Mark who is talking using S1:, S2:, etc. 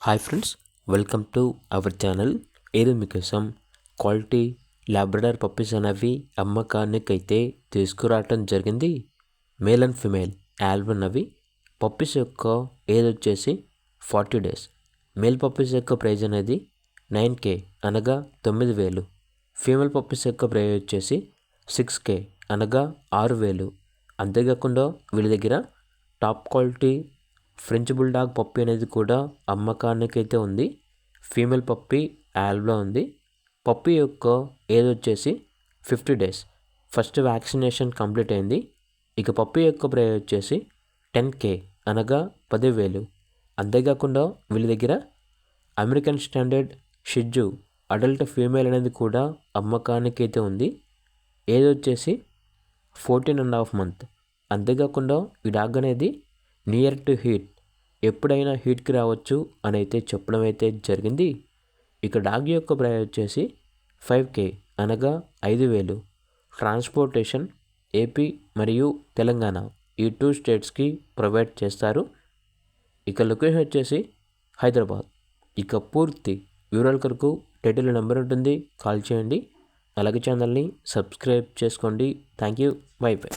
S1: Hi friends, welcome to our channel. ఏదో మీకోసం quality Labrador puppies అనేవి అమ్మకానికైతే తీసుకురావటం జరిగింది. మేల్ అండ్ ఫిమేల్ ఆల్బన్ అవి పప్పీస్ యొక్క ఏజ్ వచ్చేసి 40 days. మేల్ పప్పీస్ యొక్క ప్రైజ్ అనేది 9K అనగా 9,000. ఫీమేల్ పప్పీస్ యొక్క ప్రైజ్ వచ్చేసి 6K అనగా 6,000. అంతేకాకుండా వీళ్ళ దగ్గర top quality French bulldog puppy అనేది కూడా అమ్మకానికైతే ఉంది. ఫీమేల్ పప్పీ ఆల్బ్లో ఉంది. పప్పీ యొక్క ఏజ్ వచ్చేసి 50 days. ఫస్ట్ వ్యాక్సినేషన్ కంప్లీట్ అయింది. ఇక పప్పీ యొక్క ప్రైస్ వచ్చేసి 10K అనగా 10,000. అంతేకాకుండా వీళ్ళ దగ్గర అమెరికన్ స్టాండర్డ్ షిజ్జు అడల్ట్ ఫీమేల్ అనేది కూడా అమ్మకానికైతే ఉంది. ఏజ్ వచ్చేసి 14.5 months. అంతేకాకుండా ఈ డాగ్ అనేది నియర్ టు హీట్, ఎప్పుడైనా హీట్కి రావచ్చు అని అయితే చెప్పడం అయితే జరిగింది. ఇక డాగ్ యొక్క ప్రైస్ వచ్చేసి 5K అనగా 5,000. ట్రాన్స్పోర్టేషన్ ఏపీ మరియు తెలంగాణ ఈ 2 స్టేట్స్కి ప్రొవైడ్ చేస్తారు. ఇక లొకేషన్ వచ్చేసి హైదరాబాద్. ఇక పూర్తి వివరాల కొరకు టైటిల్ నెంబర్ ఉంటుంది, కాల్ చేయండి. అలాగే ఛానల్ని సబ్స్క్రైబ్ చేసుకోండి. Thank you. By by.